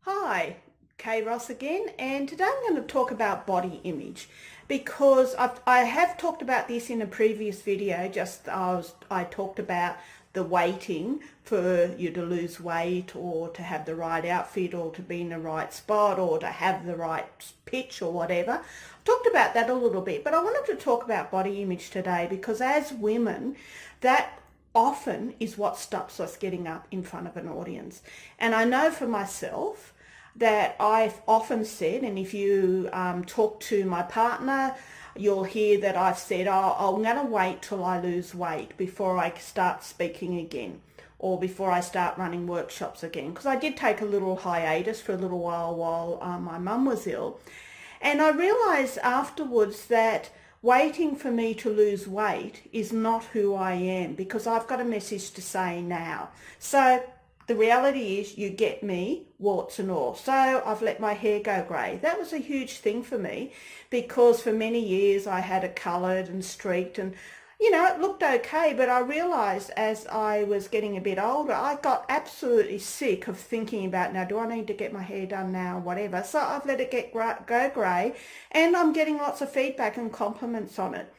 Hi, Kay Ross again, and today I'm going to talk about body image because I have talked about this in a previous video. I talked about the waiting for you to lose weight or to have the right outfit or to be in the right spot or to have the right pitch or whatever. Talked about that a little bit, but I wanted to talk about body image today because as women, that often is what stops us getting up in front of an audience. And I know for myself that I've often said, and if you talk to my partner, you'll hear that I've said, oh, I'm going to wait till I lose weight before I start speaking again or before I start running workshops again. Because I did take a little hiatus for a little while my mum was ill. And I realised afterwards that waiting for me to lose weight is not who I am because I've got a message to say now. So the reality is you get me, warts and all. So I've let my hair go grey. That was a huge thing for me because for many years I had it coloured and streaked and, you know, it looked okay. But I realised as I was getting a bit older, I got absolutely sick of thinking about, now, do I need to get my hair done now, whatever. So I've let it go grey and I'm getting lots of feedback and compliments on it.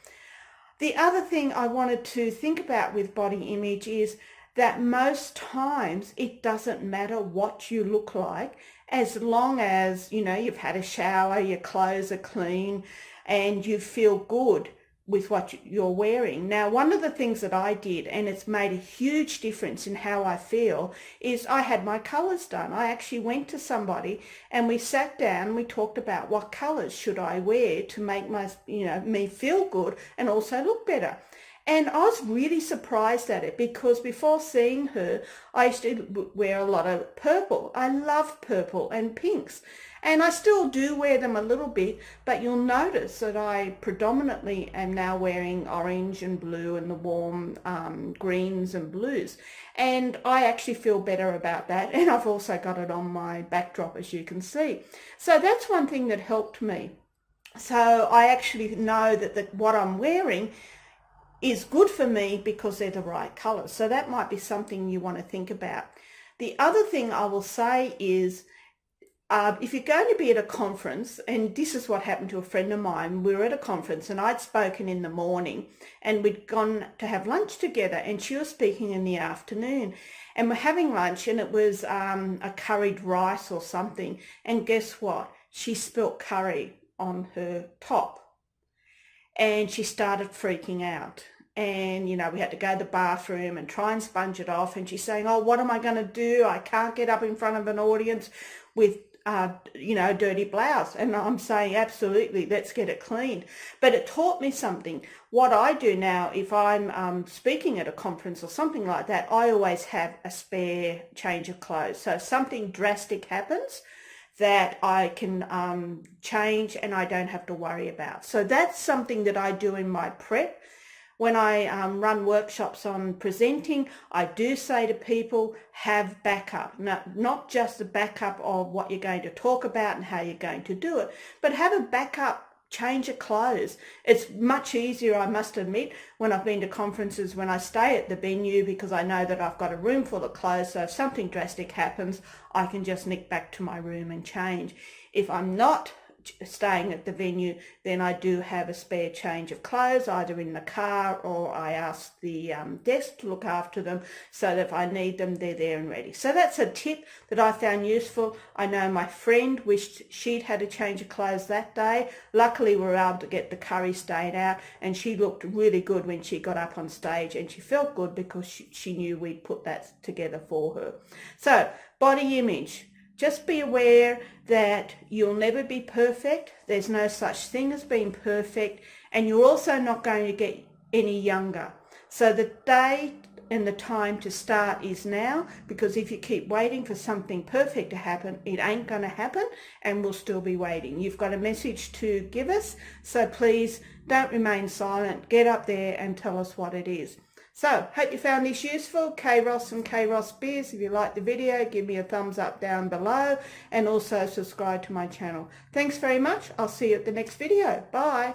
The other thing I wanted to think about with body image is that most times it doesn't matter what you look like as long as, you know, you've had a shower, your clothes are clean and you feel good with what you're wearing. Now, one of the things that I did, and it's made a huge difference in how I feel, is I had my colours done. I actually went to somebody and we sat down and we talked about what colours should I wear to make me feel good and also look better. And I was really surprised at it because before seeing her, I used to wear a lot of purple. I love purple and pinks. And I still do wear them a little bit, but you'll notice that I predominantly am now wearing orange and blue and the warm greens and blues. And I actually feel better about that. And I've also got it on my backdrop, as you can see. So that's one thing that helped me. So I actually know that what I'm wearing is good for me because they're the right colours. So that might be something you want to think about. The other thing I will say is if you're going to be at a conference, and this is what happened to a friend of mine, we were at a conference and I'd spoken in the morning and we'd gone to have lunch together and she was speaking in the afternoon and we're having lunch and it was a curried rice or something, and guess what? She spilt curry on her top and she started freaking out. And, you know, we had to go to the bathroom and try and sponge it off. And she's saying, oh, what am I going to do? I can't get up in front of an audience with, dirty blouse. And I'm saying, absolutely, let's get it cleaned. But it taught me something. What I do now, if I'm speaking at a conference or something like that, I always have a spare change of clothes. So if something drastic happens, that I can change and I don't have to worry about. So that's something that I do in my prep. When I run workshops on presenting, I do say to people, have backup. Not just a backup of what you're going to talk about and how you're going to do it, but have a backup change of clothes. It's much easier, I must admit, when I've been to conferences when I stay at the venue because I know that I've got a room full of clothes, so if something drastic happens, I can just nick back to my room and change. If I'm not staying at the venue, then I do have a spare change of clothes either in the car or I ask the desk to look after them so that if I need them, they're there and ready. So that's a tip that I found useful. I know my friend wished she'd had a change of clothes that day. Luckily, we were able to get the curry stain out and she looked really good when she got up on stage and she felt good because she knew we'd put that together for her. So body image. Just be aware that you'll never be perfect. There's no such thing as being perfect, and you're also not going to get any younger. So the day and the time to start is now, because if you keep waiting for something perfect to happen, it ain't going to happen and we'll still be waiting. You've got a message to give us, so please don't remain silent. Get up there and tell us what it is. So, hope you found this useful. Kay Ross from Kay Ross Beers. If you liked the video, give me a thumbs up down below and also subscribe to my channel. Thanks very much. I'll see you at the next video. Bye.